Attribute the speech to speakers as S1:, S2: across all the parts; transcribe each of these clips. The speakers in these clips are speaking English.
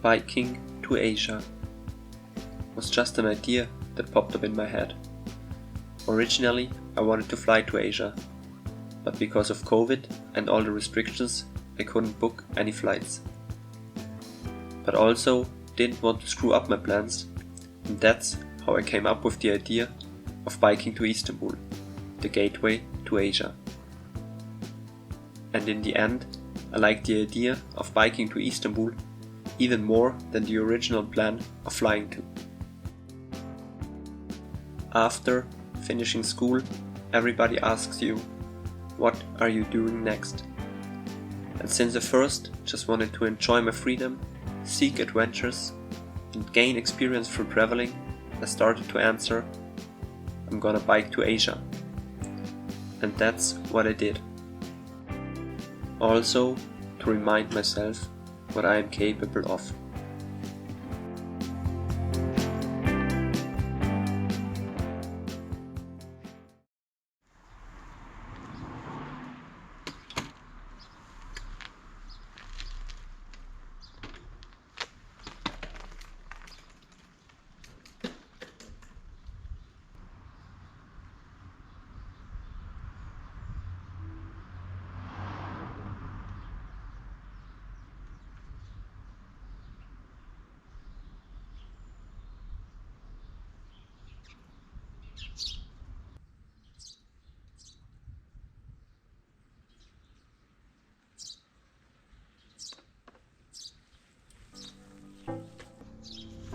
S1: Biking to Asia was just an idea that popped up in my head. Originally, I wanted to fly to Asia, but because of COVID and all the restrictions, I couldn't book any flights. But also didn't want to screw up my plans, and that's how I came up with the idea of biking to Istanbul, the gateway to Asia. And in the end, I liked the idea of biking to Istanbul even more than the original plan of flying to. After finishing school, everybody asks you, what are you doing next? And since I first just wanted to enjoy my freedom, seek adventures, and gain experience from traveling, I started to answer, I'm gonna bike to Asia. And that's what I did. Also, to remind myself what I am capable of.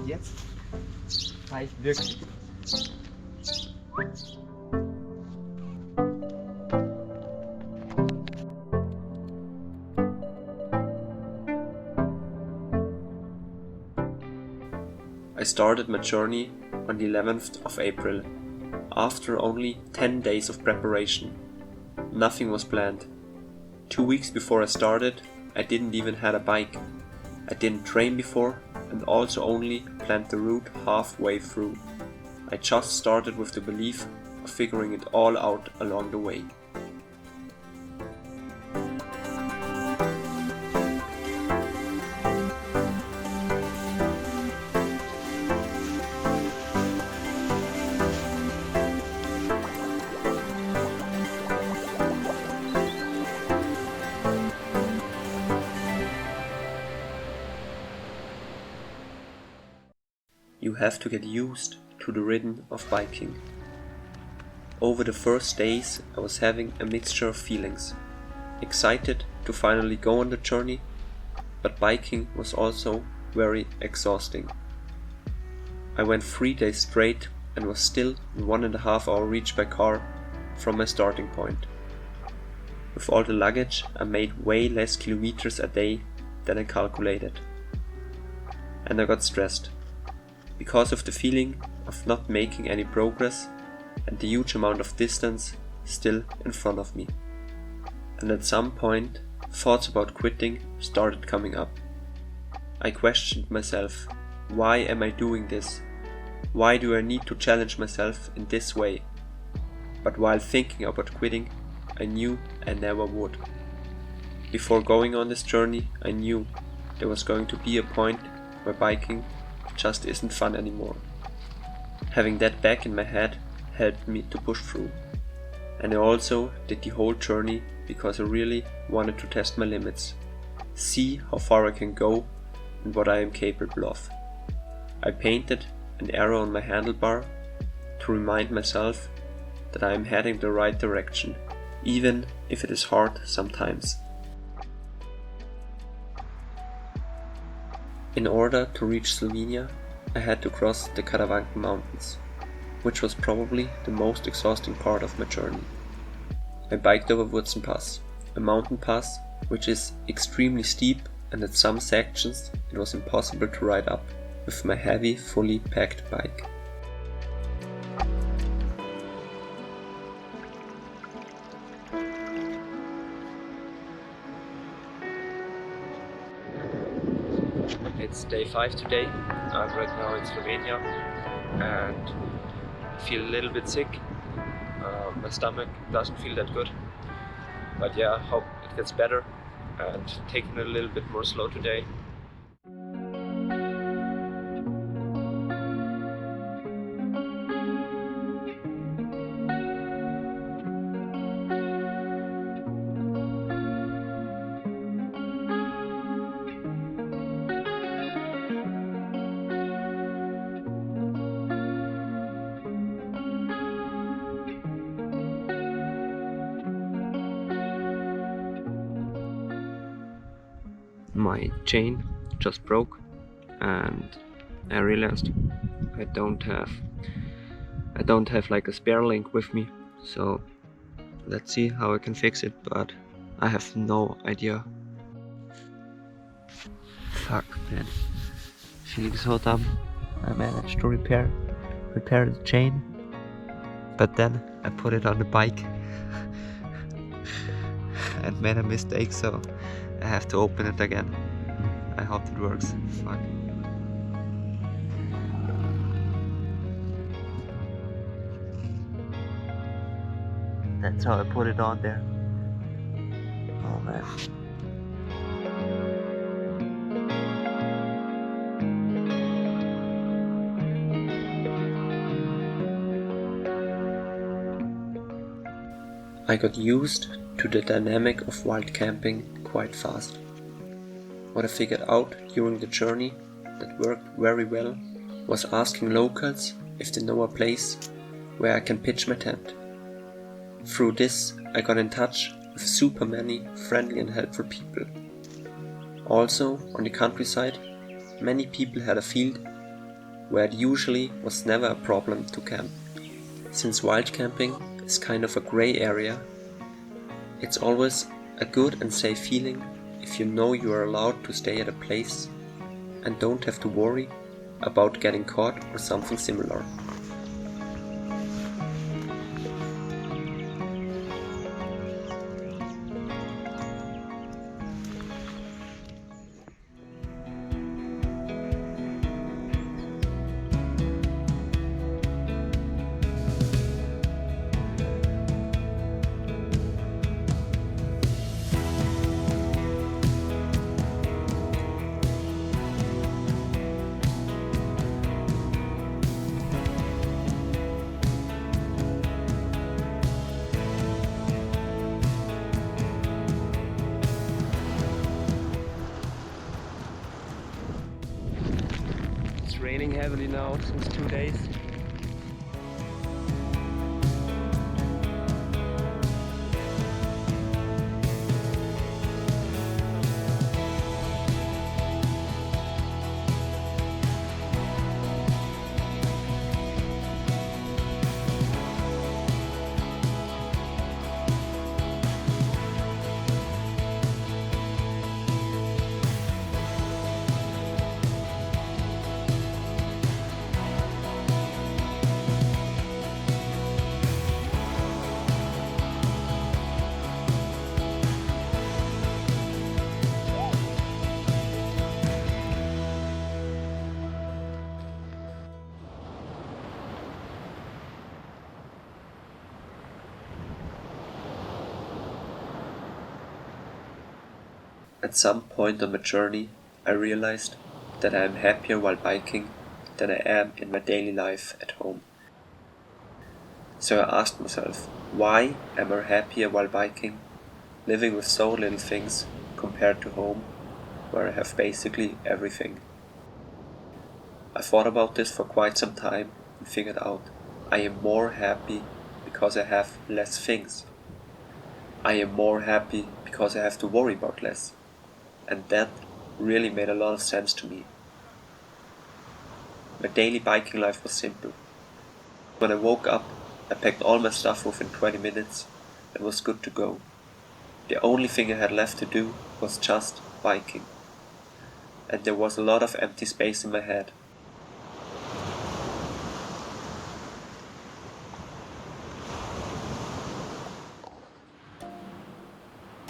S2: Jetzt fahre ich wirklich.
S1: I started my journey on the 11th of April, after only 10 days of preparation. Nothing was planned. 2 weeks before I started, I didn't even have a bike. I didn't train before and also only planned the route halfway through. I just started with the belief of figuring it all out along the way. You have to get used to the rhythm of biking. Over the first days I was having a mixture of feelings. Excited to finally go on the journey, but biking was also very exhausting. I went 3 days straight and was still in 1.5 hour reach by car from my starting point. With all the luggage I made way less kilometers a day than I calculated. And I got stressed. Because of the feeling of not making any progress and the huge amount of distance still in front of me. And at some point, thoughts about quitting started coming up. I questioned myself, why am I doing this? Why do I need to challenge myself in this way? But while thinking about quitting, I knew I never would. Before going on this journey, I knew there was going to be a point where biking just isn't fun anymore. Having that back in my head helped me to push through. And I also did the whole journey because I really wanted to test my limits, see how far I can go and what I am capable of. I painted an arrow on my handlebar to remind myself that I am heading the right direction, even if it is hard sometimes. In order to reach Slovenia, I had to cross the Karavanken mountains, which was probably the most exhausting part of my journey. I biked over Wurzen Pass, a mountain pass which is extremely steep, and at some sections it was impossible to ride up with my heavy, fully packed bike. It's day 5 today. I'm right now in Slovenia and feel a little bit sick. My stomach doesn't feel that good, but yeah, hope it gets better and taking it a little bit more slow today. my chain just broke, and I realized I don't have like a spare link with me, so let's see how I can fix it, but I have no idea. Fuck, man. Feeling so dumb. I managed to repair the chain, but then I put it on the bike and made a mistake, so I have to open it again. I hope it works. Fuck. That's how I put it on there. Oh man. I got used to the dynamic of wild camping quite fast. What I figured out during the journey that worked very well was asking locals if they know a place where I can pitch my tent. Through this, I got in touch with super many friendly and helpful people. Also, on the countryside, many people had a field where it usually was never a problem to camp. Since wild camping is kind of a grey area, it's always a good and safe feeling if you know you are allowed to stay at a place and don't have to worry about getting caught or something similar. It's raining heavily now since 2 days. At some point on my journey, I realized that I am happier while biking than I am in my daily life at home. So I asked myself, why am I happier while biking, living with so little things compared to home, where I have basically everything? I thought about this for quite some time and figured out I am more happy because I have less things. I am more happy because I have to worry about less. And that really made a lot of sense to me. My daily biking life was simple. When I woke up, I packed all my stuff within 20 minutes and was good to go. The only thing I had left to do was just biking. And there was a lot of empty space in my head.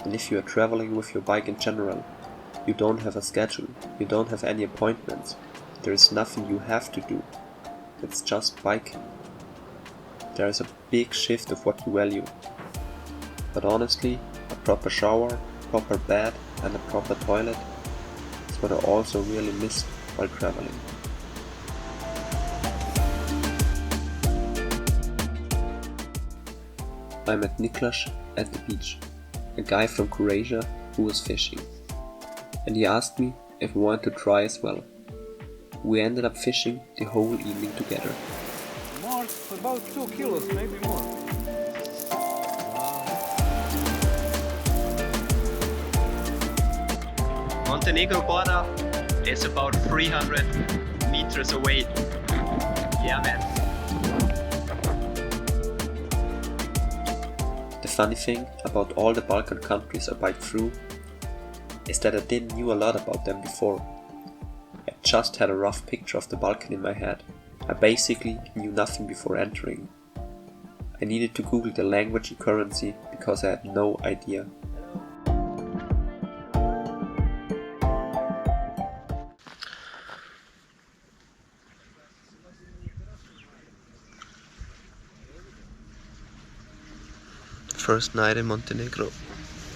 S1: And if you are traveling with your bike in general, you don't have a schedule, you don't have any appointments, there is nothing you have to do, it's just biking. There is a big shift of what you value. But honestly, a proper shower, proper bed and a proper toilet is what I also really missed while traveling. I met Niklas at the beach, a guy from Croatia who was fishing. And he asked me if I wanted to try as well. We ended up fishing the whole evening together.
S2: More, about 2 kilos, maybe more. Wow.
S1: Montenegro border is about 300 meters away. Yeah, man. The funny thing about all the Balkan countries I biked through is that I didn't knew a lot about them before. I just had a rough picture of the Balkan in my head. I basically knew nothing before entering. I needed to Google the language and currency because I had no idea. First night in Montenegro,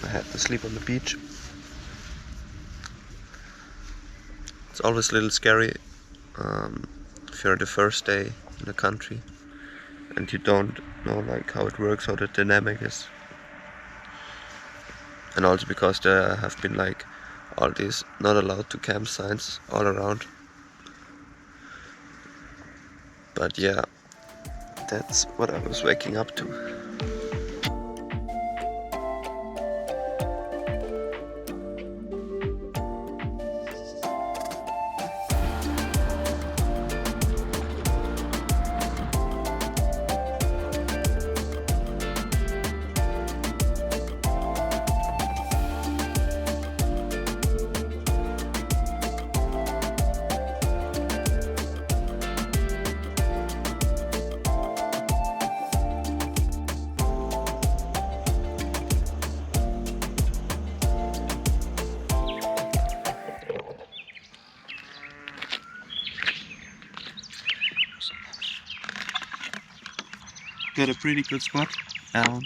S1: I had to sleep on the beach. It's always a little scary if you're the first day in the country and you don't know like how it works, how the dynamic is. And also because there have been like all these not allowed to camp signs all around. But yeah, that's what I was waking up to. Got a pretty good spot, and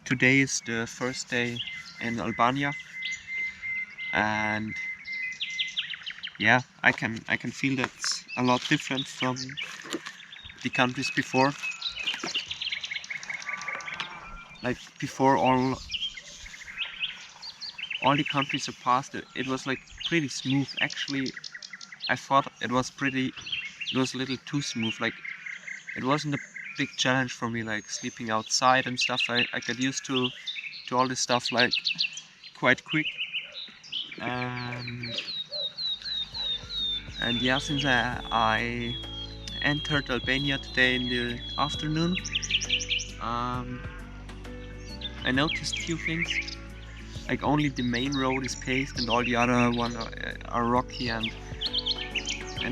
S1: today is the first day in Albania, and yeah, I can feel that's a lot different from the countries before. Like before, all the countries I passed, it was like pretty smooth. Actually, I thought it was a little too smooth. Like it wasn't a big challenge for me, like sleeping outside and stuff. I got used to all this stuff like quite quick, and yeah, since I entered Albania today in the afternoon, I noticed few things. Like only the main road is paved and all the other ones are rocky, and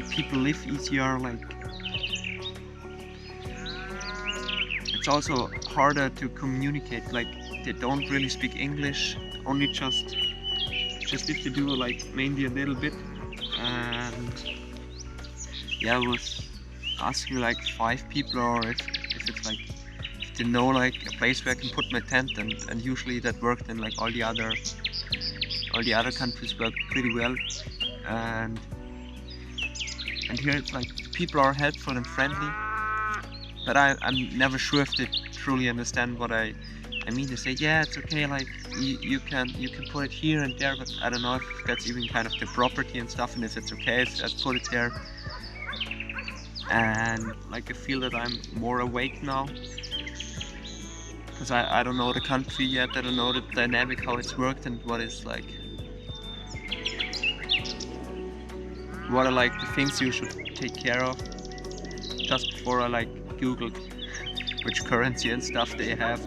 S1: people live easier. Like it's also harder to communicate, like they don't really speak English, only just if they do like mainly a little bit. And yeah, I was asking like 5 people or if it's like if they know like a place where I can put my tent, and usually that worked, and like all the other countries work pretty well. And here it's like people are helpful and friendly. But I'm never sure if they truly understand what I mean. They say, yeah, it's okay, like you can put it here and there, but I don't know if that's even kind of the property and stuff, and if it's okay if I put it there. And like I feel that I'm more awake now, because I don't know the country yet. I don't know the dynamic, how it's worked, and what is like, what are like the things you should take care of. Just before I like googled which currency and stuff they have,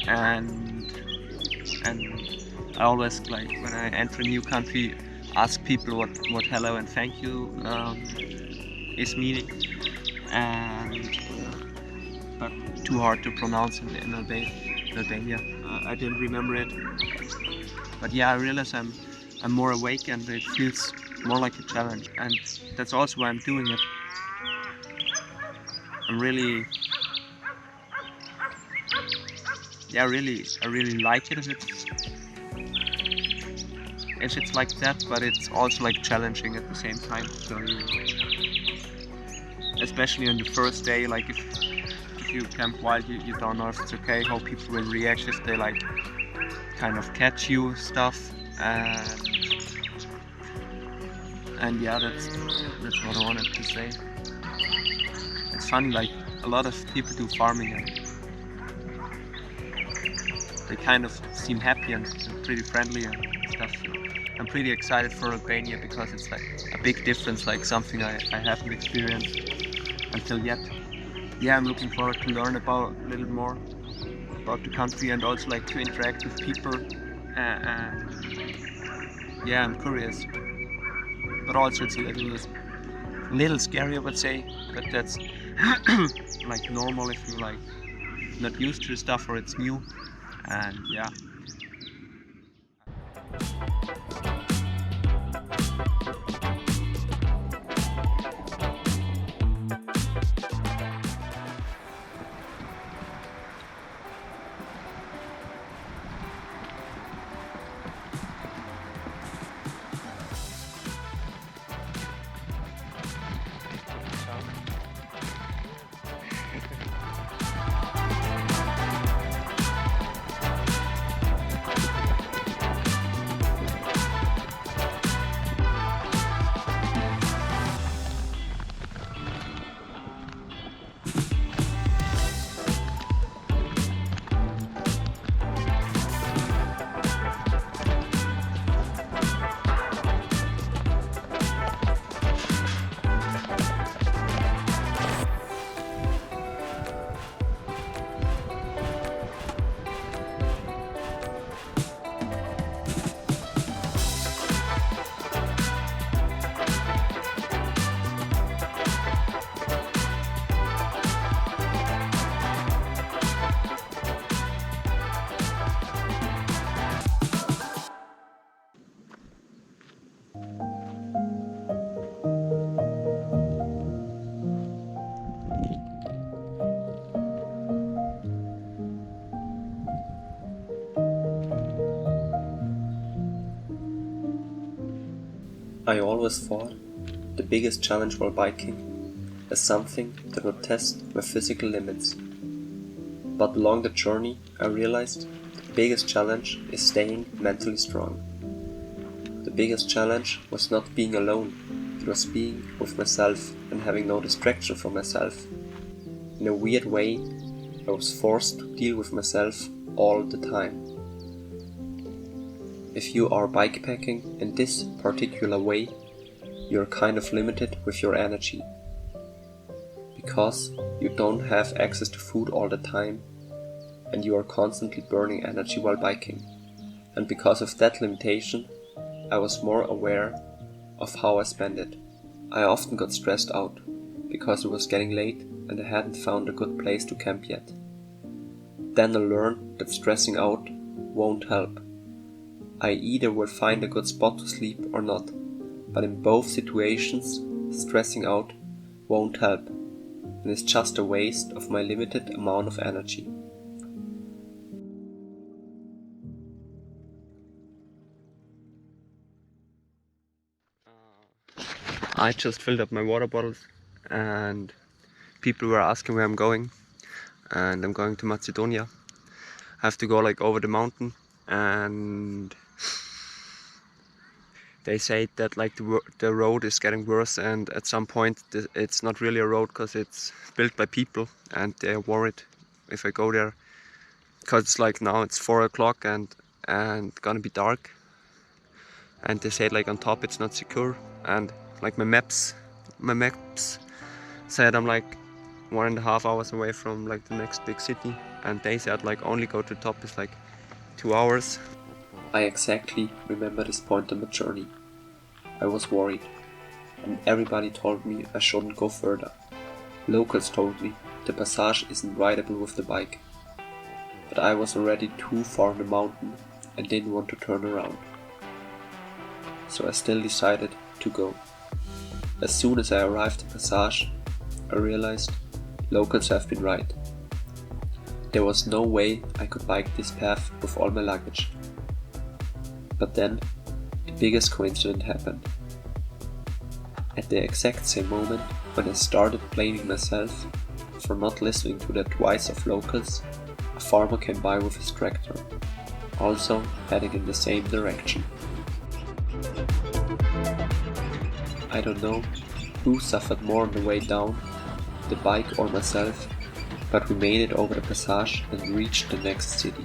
S1: and I always, like when I enter a new country, ask people what hello and thank you is meaning, but too hard to pronounce in Albania. I didn't remember it, but yeah, I realize I'm more awake and it feels more like a challenge, and that's also why I'm doing it. I really like it if it's like that, but it's also like challenging at the same time. So especially on the first day, like if you camp wild, you don't know if it's okay, how people will react if they like kind of catch you stuff, and yeah, that's what I wanted to say. It's funny, like a lot of people do farming, and they kind of seem happy and pretty friendly and stuff. I'm pretty excited for Albania because it's like a big difference, like something I haven't experienced until yet. Yeah, I'm looking forward to learn about a little more about the country and also like to interact with people. Yeah, I'm curious, but also it's a little scary, I would say, but that's like normal if you like not used to the stuff or it's new. And yeah. I always thought the biggest challenge while biking is something that would test my physical limits. But along the journey I realized the biggest challenge is staying mentally strong. The biggest challenge was not being alone, it was being with myself and having no distraction from myself. In a weird way, I was forced to deal with myself all the time. If you are bikepacking in this particular way, you are kind of limited with your energy. Because you don't have access to food all the time and you are constantly burning energy while biking. And because of that limitation, I was more aware of how I spend it. I often got stressed out because it was getting late and I hadn't found a good place to camp yet. Then I learned that stressing out won't help. I either will find a good spot to sleep or not, but in both situations, stressing out won't help, and it's just a waste of my limited amount of energy. I just filled up my water bottles and people were asking where I'm going, and I'm going to Macedonia. I have to go like over the mountain, and they say that like the road is getting worse, and at some point it's not really a road because it's built by people, and they're worried if I go there because it's like now it's 4 o'clock and gonna be dark, and they say like on top it's not secure, and like my maps said I'm like 1.5 hours away from like the next big city, and they said like only go to the top is like 2 hours. I exactly remember this point on the journey. I was worried, and everybody told me I shouldn't go further. Locals told me the passage isn't rideable with the bike, but I was already too far in the mountain and didn't want to turn around. So I still decided to go. As soon as I arrived at the passage, I realized locals have been right. There was no way I could bike this path with all my luggage. But then, the biggest coincidence happened. At the exact same moment when I started blaming myself for not listening to the advice of locals, a farmer came by with his tractor, also heading in the same direction. I don't know who suffered more on the way down, the bike or myself, but we made it over the passage and reached the next city.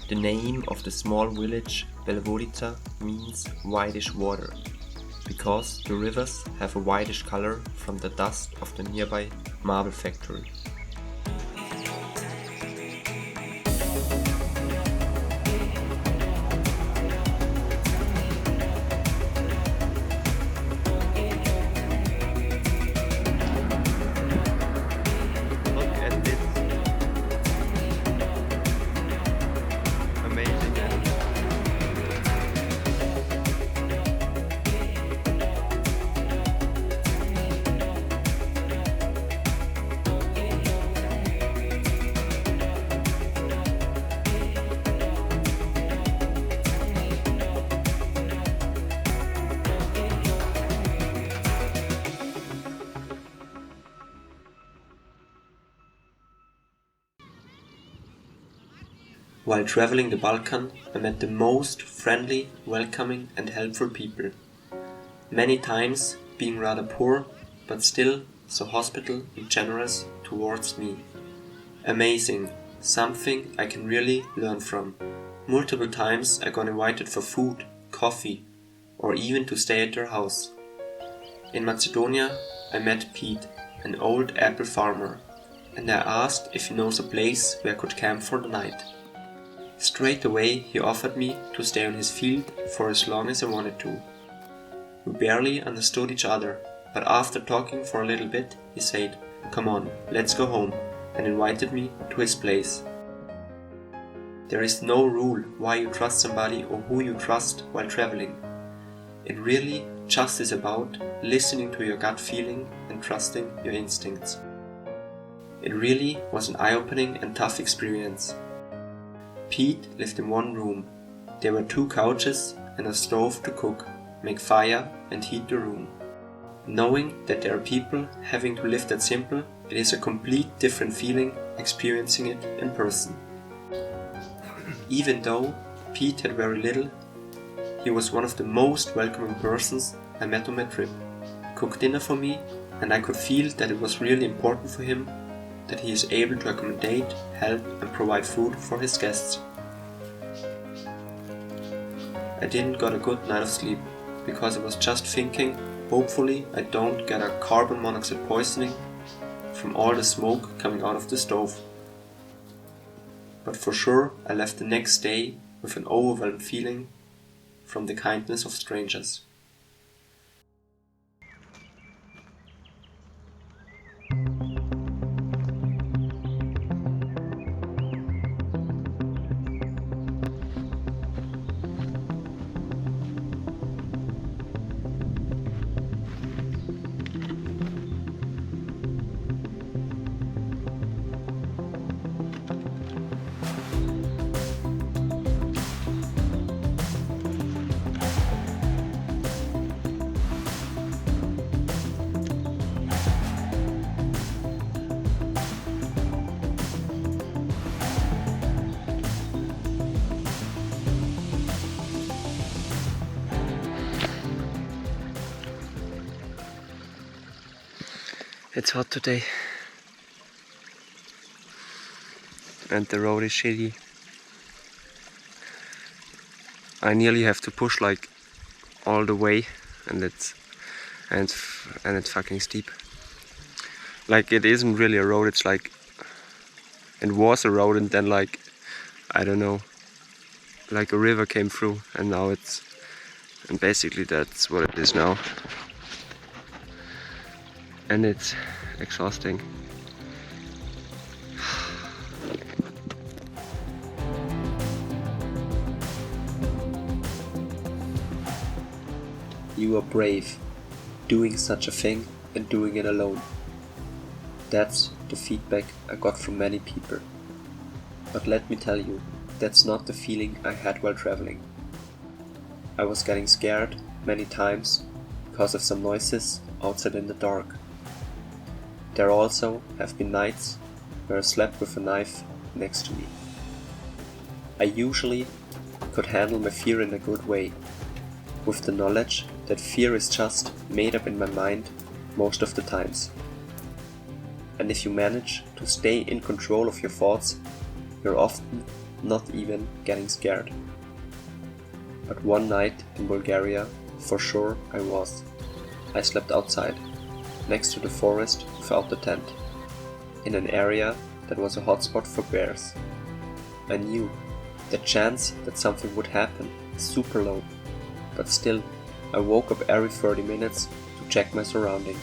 S1: The name of the small village Belvodica means whitish water, because the rivers have a whitish color from the dust of the nearby marble factory. Look at this. Amazing. While traveling the Balkan, I met the most friendly, welcoming and helpful people. Many times being rather poor, but still so hospitable and generous towards me. Amazing, something I can really learn from. Multiple times I got invited for food, coffee, or even to stay at their house. In Macedonia, I met Pete, an old apple farmer, and I asked if he knows a place where I could camp for the night. Straight away he offered me to stay on his field for as long as I wanted to. We barely understood each other, but after talking for a little bit, he said, "Come on, let's go home," and invited me to his place. There is no rule why you trust somebody or who you trust while traveling. It really just is about listening to your gut feeling and trusting your instincts. It really was an eye-opening and tough experience. Pete lived in one room. There were 2 couches and a stove to cook, make fire and heat the room. Knowing that there are people having to live that simple, it is a complete different feeling experiencing it in person. Even though Pete had very little, he was one of the most welcoming persons I met on my trip. He cooked dinner for me, and I could feel that it was really important for him that he is able to accommodate, help and provide food for his guests. I didn't get a good night of sleep because I was just thinking, hopefully I don't get a carbon monoxide poisoning from all the smoke coming out of the stove. But for sure I left the next day with an overwhelmed feeling from the kindness of strangers. It's hot today and the road is shitty. I nearly have to push like all the way, and it's and it's fucking steep. Like, it isn't really a road, it's like, it was a road and then, like, I don't know, like a river came through, and now it's, and basically that's what it is now. And it's exhausting. You are brave, doing such a thing and doing it alone. That's the feedback I got from many people. But let me tell you, that's not the feeling I had while traveling. I was getting scared many times because of some noises outside in the dark. There also have been nights where I slept with a knife next to me. I usually could handle my fear in a good way, with the knowledge that fear is just made up in my mind most of the times. And if you manage to stay in control of your thoughts, you're often not even getting scared. But one night in Bulgaria, for sure I was. I slept outside, next to the forest without the tent, in an area that was a hotspot for bears. I knew the chance that something would happen is super low, but still I woke up every 30 minutes to check my surroundings.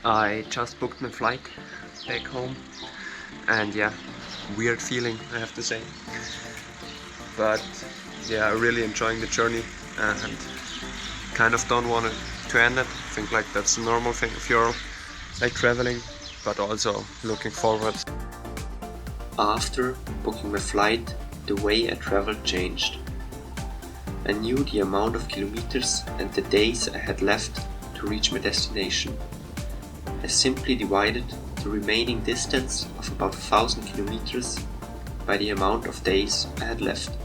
S1: I just booked my flight back home, and yeah, weird feeling I have to say, but yeah, I'm really enjoying the journey and kind of don't want it to end it. I think like that's a normal thing if you're like traveling, but also looking forward. After booking my flight, the way I traveled changed. I knew the amount of kilometers and the days I had left to reach my destination. I simply divided the remaining distance of about 1000 kilometers by the amount of days I had left.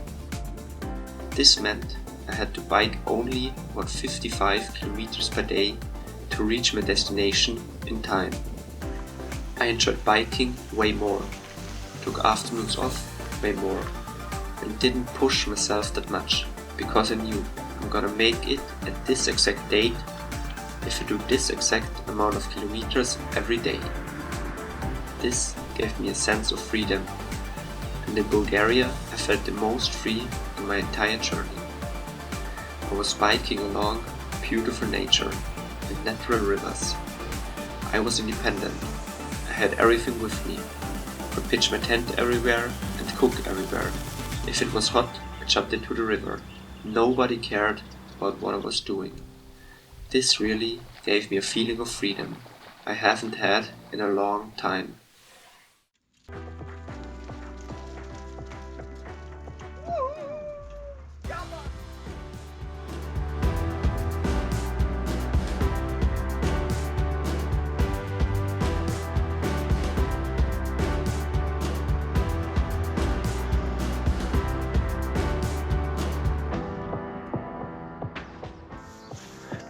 S1: This meant I had to bike only about 55 kilometers per day to reach my destination in time. I enjoyed biking way more, took afternoons off way more, and didn't push myself that much, because I knew I'm gonna make it at this exact date if I do this exact amount of kilometers every day. This gave me a sense of freedom, and in Bulgaria I felt the most free in my entire journey. I was biking along beautiful nature and natural rivers. I was independent. I had everything with me. I could pitch my tent everywhere and cook everywhere. If it was hot, I jumped into the river. Nobody cared about what I was doing. This really gave me a feeling of freedom I haven't had in a long time.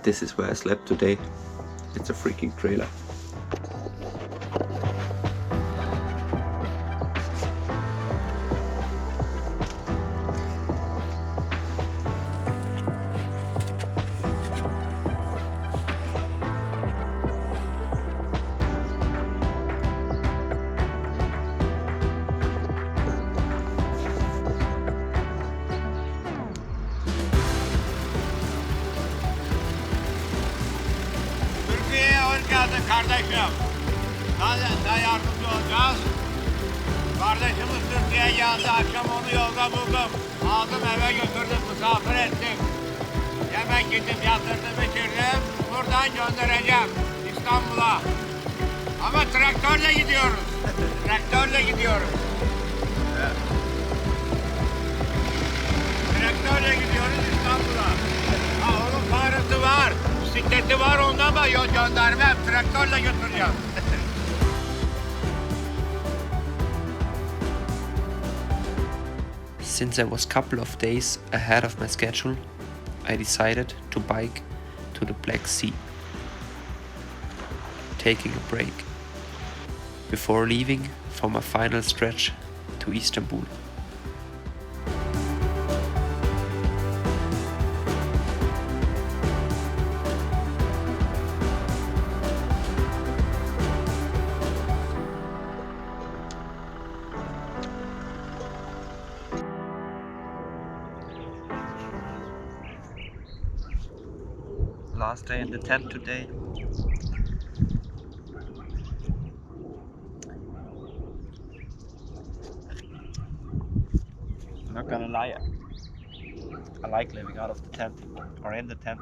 S1: This is where I slept today. It's a freaking trailer.
S2: Türkiye'ye hoş geldin kardeşim.
S3: Daha yardımcı olacağız. Kardeşimiz Türkiye'ye geldi. Akşam onu yolda buldum. Aldım eve götürdüm. Misafir ettim. Yemek yedim, yatırdım, bitirdim. Buradan göndereceğim İstanbul'a. Ama traktörle gidiyoruz. Traktörle gidiyoruz. Evet. Traktörle gidiyoruz İstanbul'a. Ha, onun parası var. Bisikleti var, ondan da yol göndermem. Traktörle götüreceğim.
S1: Since I was a couple of days ahead of my schedule, I decided to bike to the Black Sea, taking a break before leaving for my final stretch to Istanbul. Last day in the tent today. I'm not gonna lie, I like living out of the tent or in the tent.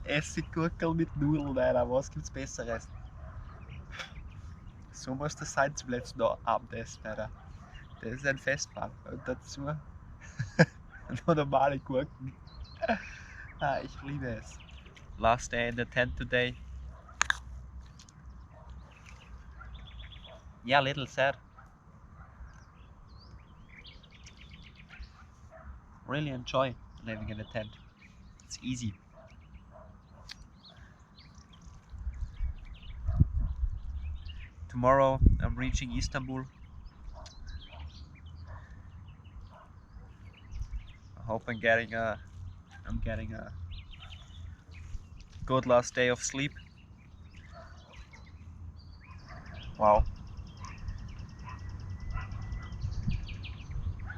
S1: Essiggurkel mit Nudeln, Alter. Was gibt's Besseres? So muss das sein zum letzten Abendessen, Alter. Das ist ein Festmahl. Und dazu nur normale Gurken. Ich liebe es. Last day in the tent today. Yeah, a little sad. Really enjoy living in a tent. It's easy. Tomorrow I'm reaching Istanbul. I hope I'm getting a good last day of sleep. Wow.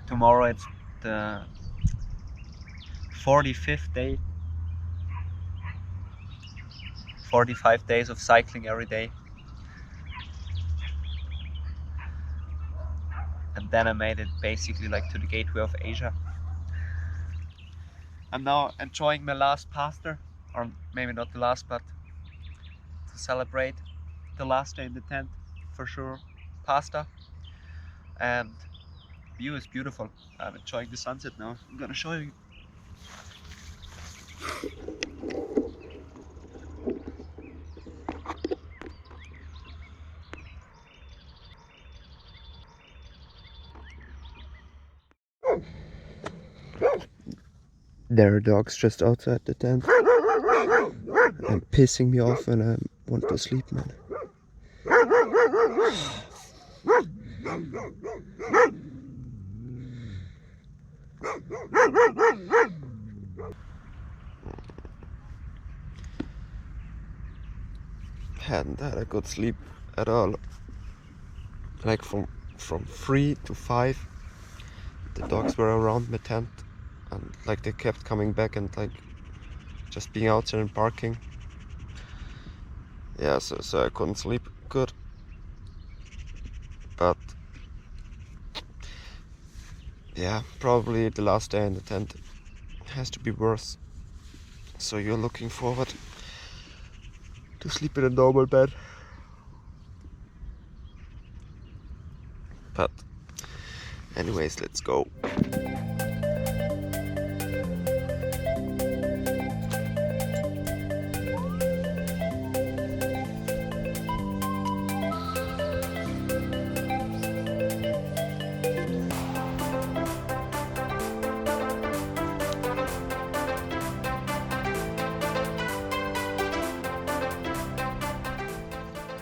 S1: Tomorrow it's the 45th day. 45 days of cycling every day. And then I made it basically like to the gateway of Asia. I'm now enjoying my last pasta, or maybe not the last, but to celebrate the last day in the tent, for sure, pasta. And view is beautiful. I'm enjoying the sunset now. I'm gonna show you. There are dogs just outside the tent and pissing me off when I want to sleep, man. Hadn't had a good sleep at all. Like from 3 to 5, the dogs were around my tent. And like they kept coming back and like just being outside and barking. Yeah, so I couldn't sleep good. But yeah, probably the last day in the tent has to be worse. So you're looking forward to sleep in a normal bed. But anyways, let's go.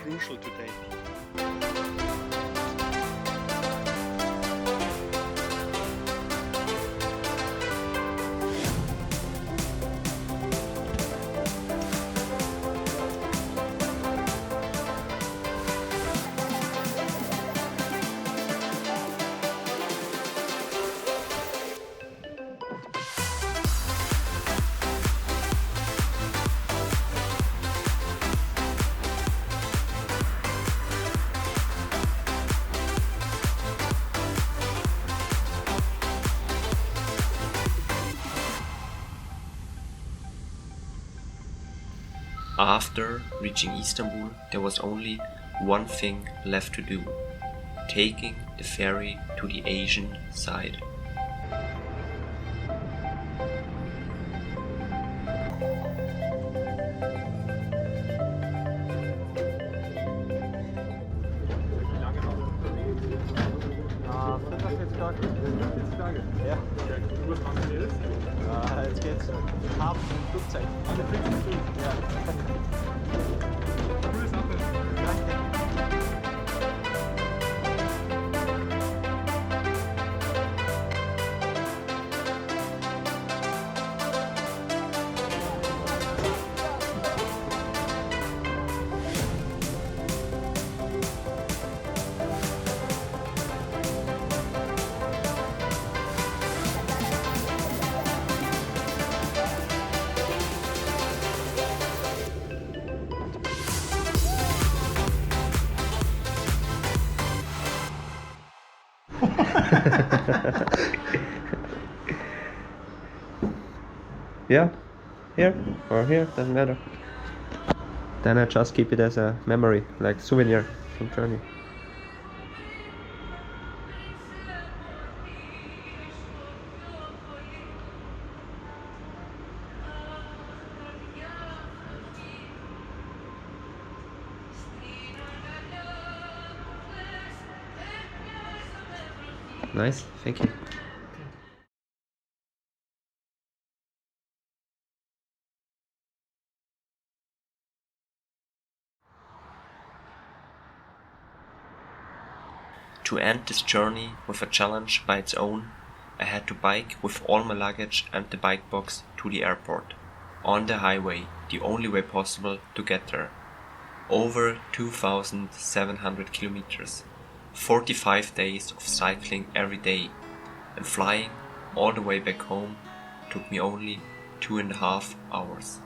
S1: Crucial today. After reaching Istanbul, there was only one thing left to do: taking the ferry to the Asian side.
S2: Ja. Jetzt geht's. Hafen, Flugzeit. Ja. Coole Sache.
S1: Yeah, here or here, doesn't matter. Then I just keep it as a memory, like souvenir from journey. Nice, thank you. To end this journey with a challenge by its own, I had to bike with all my luggage and the bike box to the airport. On the highway, the only way possible to get there. Over 2,700 kilometers, 45 days of cycling every day, and flying all the way back home took me only 2.5 hours.